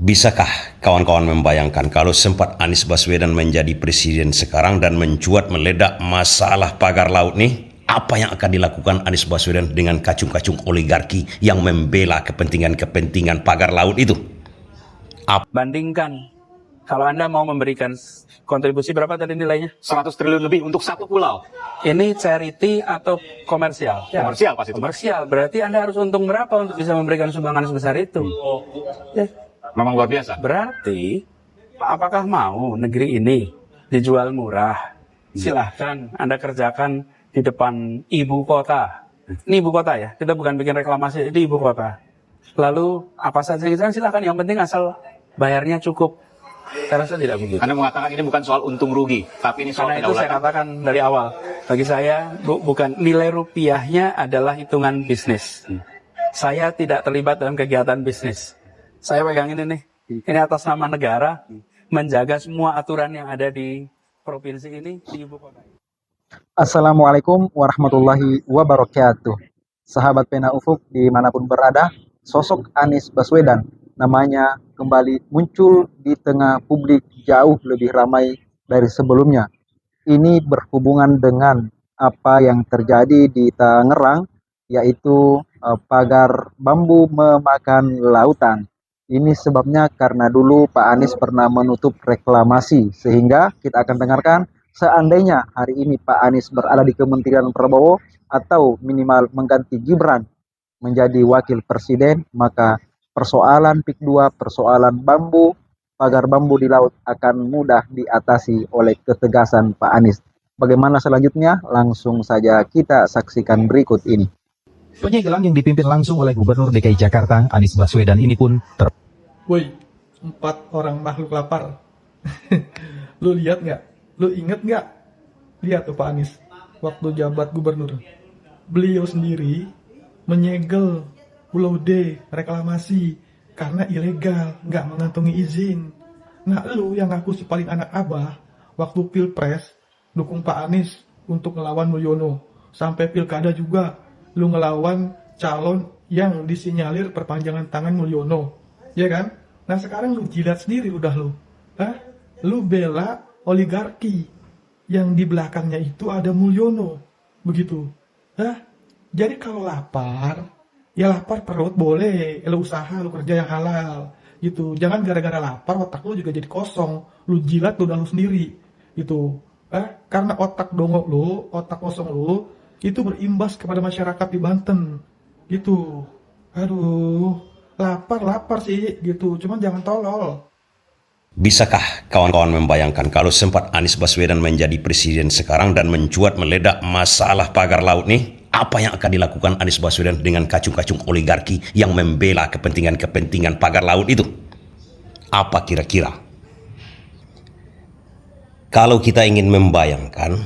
Bisakah kawan-kawan membayangkan kalau sempat Anies Baswedan menjadi presiden sekarang dan mencuat meledak masalah pagar laut nih? Apa yang akan dilakukan Anies Baswedan dengan kacung-kacung oligarki yang membela kepentingan-kepentingan pagar laut itu? Bandingkan, kalau Anda mau memberikan kontribusi berapa tadi nilainya? 100 triliun lebih untuk satu pulau. Ini charity atau komersial? Komersial pasti itu. Komersial, berarti Anda harus untung berapa untuk bisa memberikan sumbangan sebesar itu? Ya. Memang luar biasa. Berarti, apakah mau negeri ini dijual murah? Silahkan Anda kerjakan di depan ibu kota. Ini ibu kota ya, kita bukan bikin reklamasi di ibu kota. Lalu apa saja yang silahkan, yang penting asal bayarnya cukup. Saya rasa tidak begitu. Anda mengatakan ini bukan soal untung rugi, tapi ini soal Karena itu saya katakan dari awal. Bagi saya bukan nilai rupiahnya adalah hitungan bisnis. Saya tidak terlibat dalam kegiatan bisnis. Saya pegang ini nih. Ini atas nama negara menjaga semua aturan yang ada di provinsi ini di ibu kota. Assalamualaikum warahmatullahi wabarakatuh. Sahabat Pena Ufuk dimanapun berada, sosok Anies Baswedan namanya kembali muncul di tengah publik jauh lebih ramai dari sebelumnya. Ini berhubungan dengan apa yang terjadi di Tangerang, yaitu pagar bambu memakan lautan. Ini sebabnya karena dulu Pak Anies pernah menutup reklamasi, sehingga kita akan dengarkan seandainya hari ini Pak Anies berada di Kementerian Prabowo atau minimal mengganti Gibran menjadi wakil presiden, maka persoalan PIK 2, persoalan bambu, pagar bambu di laut akan mudah diatasi oleh ketegasan Pak Anies. Bagaimana selanjutnya? Langsung saja kita saksikan berikut ini. Penyegelan yang dipimpin langsung oleh Gubernur DKI Jakarta, Anies Baswedan ini pun Woi, 4 orang makhluk lapar. Lu lihat nggak? Lu inget nggak? Lihat tuh Pak Anies, waktu jabat gubernur. Beliau sendiri menyegel Pulau D reklamasi karena ilegal, nggak mengantongi izin. Nah, lu yang ngaku si paling anak abah, waktu pilpres dukung Pak Anies untuk ngelawan Mulyono. Sampai pilkada juga, lu ngelawan calon yang disinyalir perpanjangan tangan Mulyono. Ya kan? Nah sekarang lu jilat sendiri udah lu. Lu bela oligarki yang di belakangnya itu ada Mulyono. Begitu. Jadi kalau lapar, ya lapar perut boleh, lu usaha, lu kerja yang halal, gitu. Jangan gara-gara lapar otak lu juga jadi kosong, lu jilat udah lu sendiri, gitu. Karena otak dongok lu, otak kosong lu, itu berimbas kepada masyarakat di Banten, gitu. Aduh, lapar sih, gitu. Cuman jangan tolol. Bisakah kawan-kawan membayangkan kalau sempat Anies Baswedan menjadi presiden sekarang dan mencuat meledak masalah pagar laut nih? Apa yang akan dilakukan Anies Baswedan dengan kacung-kacung oligarki yang membela kepentingan-kepentingan pagar laut itu? Apa kira-kira? Kalau kita ingin membayangkan,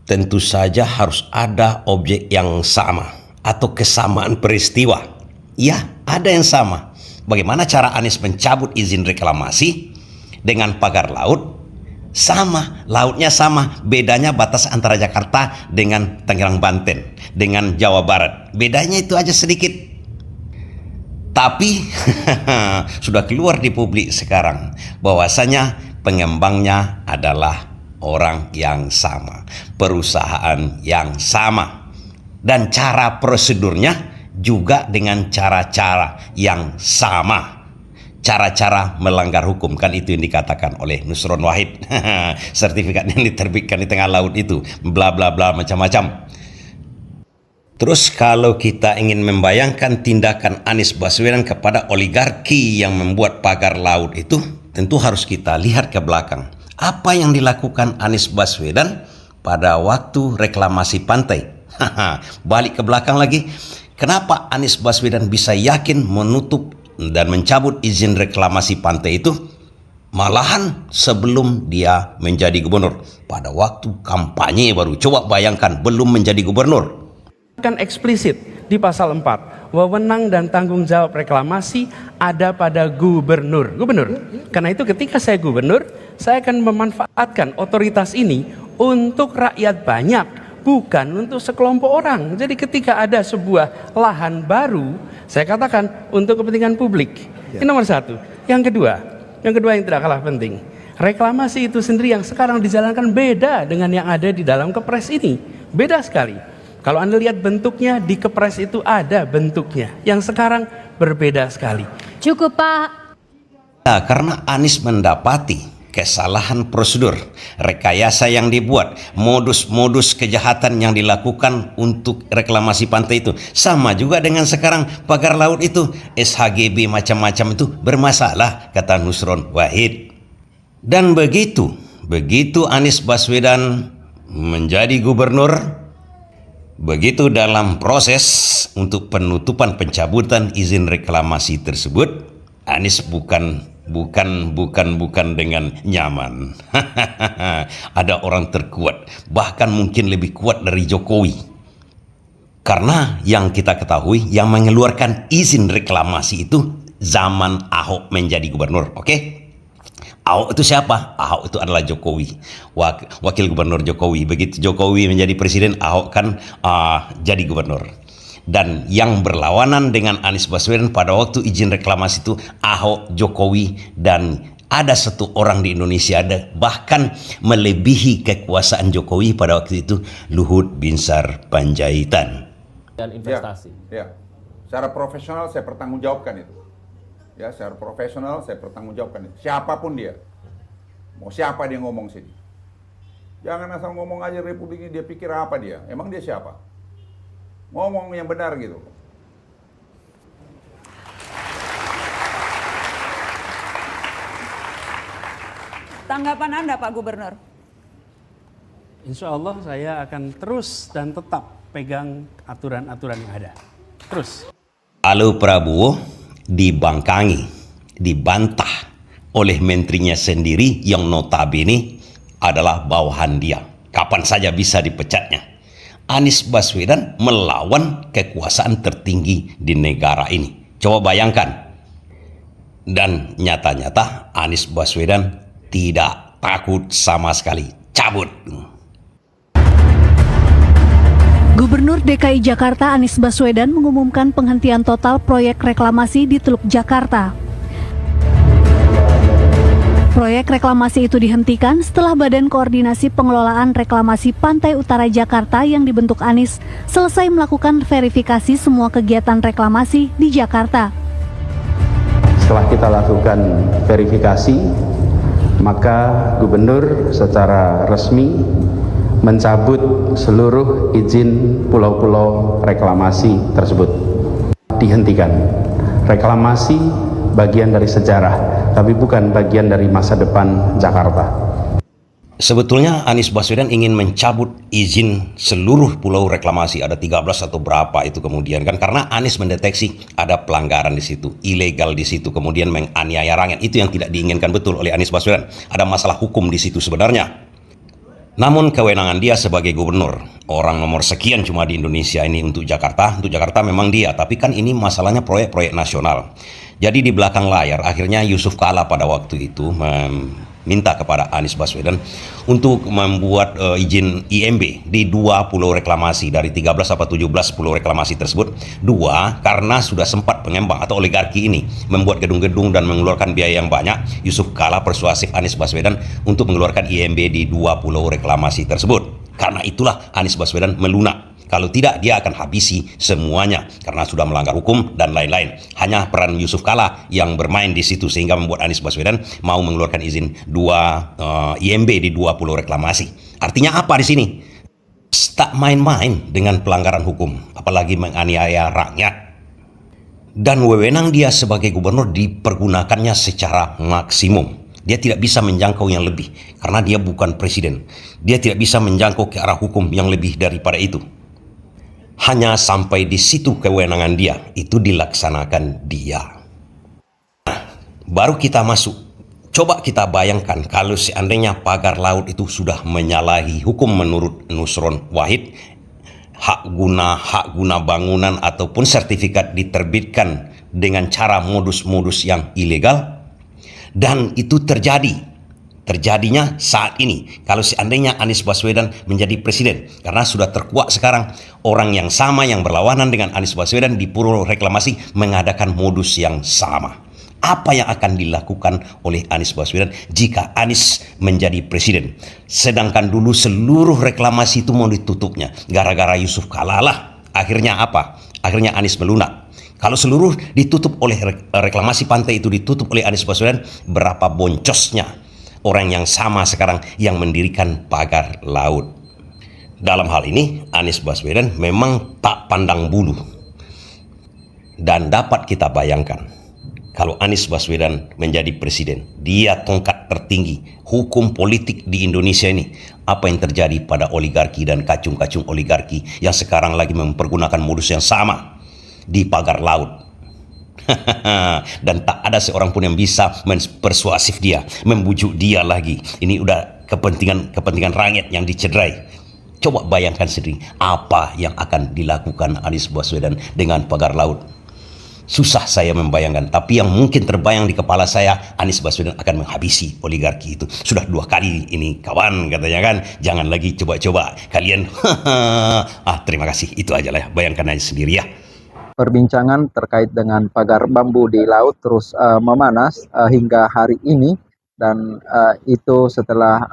tentu saja harus ada objek yang sama atau kesamaan peristiwa. Ya, ada yang sama. Bagaimana cara Anies mencabut izin reklamasi dengan pagar laut? Sama, lautnya sama. Bedanya batas antara Jakarta dengan Tangerang Banten, dengan Jawa Barat. Bedanya itu aja sedikit. Tapi sudah keluar di publik sekarang bahwasanya pengembangnya adalah orang yang sama, perusahaan yang sama, dan cara prosedurnya juga dengan cara-cara yang sama, cara-cara melanggar hukum. Kan itu yang dikatakan oleh Nusron Wahid. Sertifikat yang diterbitkan di tengah laut itu bla bla bla macam-macam. Terus kalau kita ingin membayangkan tindakan Anies Baswedan kepada oligarki yang membuat pagar laut itu, tentu harus kita lihat ke belakang. Apa yang dilakukan Anies Baswedan pada waktu reklamasi pantai? Balik ke belakang lagi. Kenapa Anies Baswedan bisa yakin menutup dan mencabut izin reklamasi pantai itu? Malahan sebelum dia menjadi gubernur. Pada waktu kampanye baru. Coba bayangkan, belum menjadi gubernur. Kan eksplisit di pasal 4, wewenang dan tanggung jawab reklamasi ada pada gubernur. Karena itu ketika saya gubernur, saya akan memanfaatkan otoritas ini untuk rakyat banyak, bukan untuk sekelompok orang. Jadi ketika ada sebuah lahan baru, saya katakan untuk kepentingan publik. Ini nomor satu. Yang kedua yang tidak kalah penting, reklamasi itu sendiri yang sekarang dijalankan beda dengan yang ada di dalam Kepres ini. Beda sekali. Kalau Anda lihat bentuknya, di Kepres itu ada bentuknya. Yang sekarang berbeda sekali. Cukup, Pak. Nah, karena Anies mendapati kesalahan prosedur, rekayasa yang dibuat, modus-modus kejahatan yang dilakukan untuk reklamasi pantai itu. Sama juga dengan sekarang pagar laut itu, SHGB macam-macam itu bermasalah, kata Nusron Wahid. Dan begitu Anies Baswedan menjadi gubernur, begitu dalam proses untuk penutupan pencabutan izin reklamasi tersebut, Anies bukan dengan nyaman. Ada orang terkuat, bahkan mungkin lebih kuat dari Jokowi. Karena yang kita ketahui, yang mengeluarkan izin reklamasi itu zaman Ahok menjadi gubernur, oke? Ahok itu siapa? Ahok itu adalah Jokowi, wakil gubernur Jokowi. Begitu Jokowi menjadi presiden, Ahok kan jadi gubernur. Dan yang berlawanan dengan Anies Baswedan pada waktu izin reklamasi itu Ahok, Jokowi, dan ada satu orang di Indonesia ada bahkan melebihi kekuasaan Jokowi pada waktu itu, Luhut Binsar Panjaitan. Dan investasi. Ya. Secara profesional saya pertanggungjawabkan itu. Ya, secara profesional saya pertanggungjawabkan itu. Siapapun dia. Mau siapa dia ngomong sini. Jangan asal ngomong aja Republik ini, dia pikir apa dia? Emang dia siapa? Ngomong yang benar gitu. Tanggapan Anda, Pak Gubernur? Insya Allah saya akan terus dan tetap pegang aturan-aturan yang ada. Terus. Lalu Prabowo dibangkangi, dibantah oleh menterinya sendiri yang notabene adalah bawahan dia. Kapan saja bisa dipecatnya. Anies Baswedan melawan kekuasaan tertinggi di negara ini. Coba bayangkan. Dan nyata-nyata Anies Baswedan tidak takut sama sekali. Cabut. Gubernur DKI Jakarta Anies Baswedan mengumumkan penghentian total proyek reklamasi di Teluk Jakarta. Proyek reklamasi itu dihentikan setelah Badan Koordinasi Pengelolaan Reklamasi Pantai Utara Jakarta yang dibentuk Anies selesai melakukan verifikasi semua kegiatan reklamasi di Jakarta. Setelah kita lakukan verifikasi, maka Gubernur secara resmi mencabut seluruh izin pulau-pulau reklamasi tersebut. Dihentikan. Reklamasi bagian dari sejarah, tapi bukan bagian dari masa depan Jakarta. Sebetulnya Anies Baswedan ingin mencabut izin seluruh pulau reklamasi, ada 13 atau berapa itu kemudian kan, karena Anies mendeteksi ada pelanggaran di situ, ilegal di situ, kemudian menganiaya rakyat. Itu yang tidak diinginkan betul oleh Anies Baswedan. Ada masalah hukum di situ sebenarnya. Namun kewenangan dia sebagai gubernur, orang nomor sekian cuma di Indonesia ini untuk Jakarta memang dia, tapi kan ini masalahnya proyek-proyek nasional. Jadi di belakang layar akhirnya Yusuf Kala pada waktu itu minta kepada Anies Baswedan untuk membuat izin IMB di 2 pulau reklamasi dari 13 atau 17 pulau reklamasi tersebut. 2, karena sudah sempat pengembang atau oligarki ini membuat gedung-gedung dan mengeluarkan biaya yang banyak, Yusuf Kala persuasif Anies Baswedan untuk mengeluarkan IMB di 2 pulau reklamasi tersebut. Karena itulah Anies Baswedan melunak. Kalau tidak, dia akan habisi semuanya karena sudah melanggar hukum dan lain-lain. Hanya peran Yusuf Kala yang bermain di situ sehingga membuat Anies Baswedan mau mengeluarkan izin 2 IMB di 2 pulau reklamasi. Artinya apa di sini? Tak main-main dengan pelanggaran hukum, apalagi menganiaya rakyat. Dan wewenang dia sebagai gubernur dipergunakannya secara maksimum. Dia tidak bisa menjangkau yang lebih karena dia bukan presiden. Dia tidak bisa menjangkau ke arah hukum yang lebih daripada itu. Hanya sampai di situ kewenangan dia, itu dilaksanakan dia. Nah, baru kita masuk. Coba kita bayangkan kalau seandainya pagar laut itu sudah menyalahi hukum menurut Nusron Wahid, hak guna bangunan ataupun sertifikat diterbitkan dengan cara modus-modus yang ilegal, dan itu terjadinya saat ini kalau seandainya Anies Baswedan menjadi presiden, karena sudah terkuak sekarang orang yang sama yang berlawanan dengan Anies Baswedan di pulau reklamasi mengadakan modus yang sama. apa yang akan dilakukan oleh Anies Baswedan jika Anies menjadi presiden. Sedangkan dulu seluruh reklamasi itu mau ditutupnya gara-gara Yusuf Kala lah. Akhirnya apa? Akhirnya Anies melunak. Kalau seluruh ditutup oleh reklamasi pantai itu ditutup oleh Anies Baswedan, berapa boncosnya orang yang sama sekarang yang mendirikan pagar laut. Dalam hal ini Anies Baswedan memang tak pandang bulu. Dan dapat kita bayangkan, kalau Anies Baswedan menjadi presiden, dia tongkat tertinggi hukum politik di Indonesia ini. Apa yang terjadi pada oligarki dan kacung-kacung oligarki yang sekarang lagi mempergunakan modus yang sama di pagar laut. Dan tak ada seorang pun yang bisa mempersuasif dia, membujuk dia lagi. Ini udah kepentingan rakyat yang dicederai. Coba bayangkan sendiri apa yang akan dilakukan Anies Baswedan dengan pagar laut. Susah saya membayangkan, tapi yang mungkin terbayang di kepala saya, Anies Baswedan akan menghabisi oligarki itu. Sudah 2 kali ini kawan katanya kan, jangan lagi coba-coba kalian. Terima kasih, itu aja lah, bayangkan aja sendiri ya. Perbincangan terkait dengan pagar bambu di laut terus memanas hingga hari ini, dan itu setelah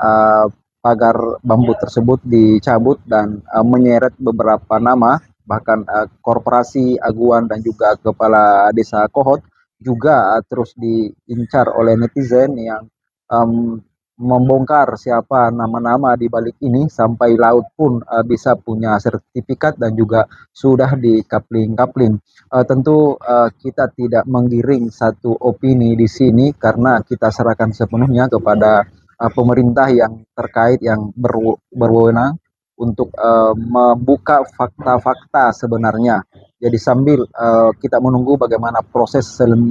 pagar bambu tersebut dicabut dan menyeret beberapa nama, bahkan korporasi Aguan dan juga kepala desa Kohot juga terus diincar oleh netizen yang membongkar siapa nama-nama di balik ini, sampai laut pun bisa punya sertifikat dan juga sudah dikapling-kapling. Tentu kita tidak menggiring satu opini di sini karena kita serahkan sepenuhnya kepada pemerintah yang terkait, yang berwenang untuk membuka fakta-fakta sebenarnya. Jadi sambil kita menunggu bagaimana proses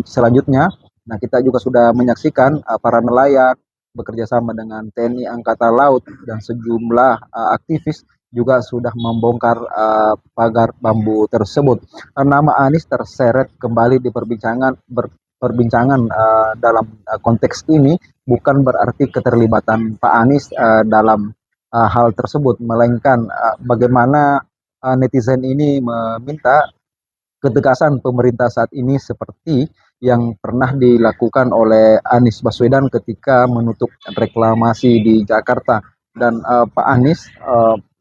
selanjutnya, nah kita juga sudah menyaksikan para nelayan bekerja sama dengan TNI Angkatan Laut dan sejumlah aktivis juga sudah membongkar pagar bambu tersebut. Nama Anies terseret kembali di perbincangan dalam konteks ini, bukan berarti keterlibatan Pak Anies dalam hal tersebut, melainkan bagaimana netizen ini meminta ketegasan pemerintah saat ini seperti yang pernah dilakukan oleh Anies Baswedan ketika menutup reklamasi di Jakarta. Dan Pak Anies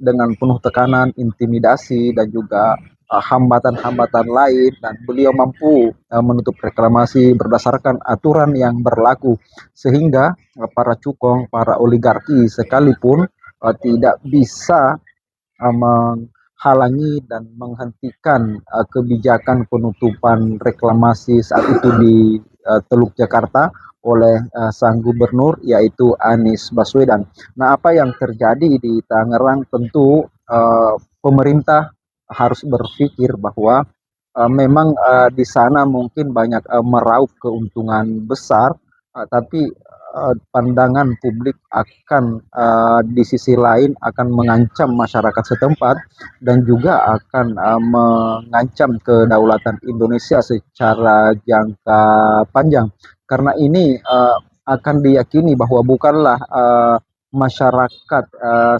dengan penuh tekanan, intimidasi dan juga hambatan-hambatan lain, dan beliau mampu menutup reklamasi berdasarkan aturan yang berlaku, sehingga para cukong, para oligarki sekalipun tidak bisa menghalangi dan menghentikan kebijakan penutupan reklamasi saat itu di Teluk Jakarta oleh sang gubernur, yaitu Anies Baswedan. Nah, apa yang terjadi di Tangerang, tentu pemerintah harus berpikir bahwa memang di sana mungkin banyak meraup keuntungan besar, tapi pandangan publik akan di sisi lain akan mengancam masyarakat setempat dan juga akan mengancam kedaulatan Indonesia secara jangka panjang. Karena ini akan diyakini bahwa bukanlah masyarakat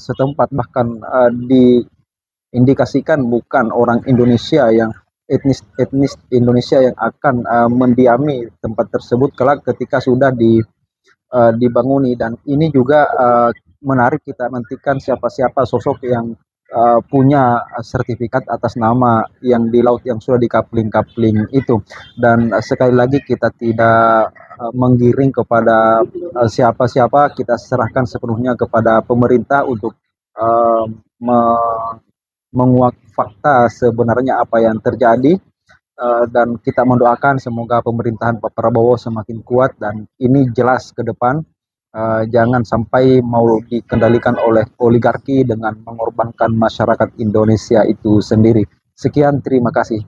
setempat, bahkan diindikasikan bukan orang Indonesia yang etnis Indonesia yang akan mendiami tempat tersebut kelak ketika sudah dibanguni. Dan ini juga menarik, kita nantikan siapa-siapa sosok yang punya sertifikat atas nama yang di laut yang sudah dikapling-kapling itu. Dan sekali lagi kita tidak menggiring kepada siapa-siapa, kita serahkan sepenuhnya kepada pemerintah untuk menguak fakta sebenarnya apa yang terjadi. Dan kita mendoakan semoga pemerintahan Pak Prabowo semakin kuat dan ini jelas ke depan. Jangan sampai mau dikendalikan oleh oligarki dengan mengorbankan masyarakat Indonesia itu sendiri. Sekian, terima kasih.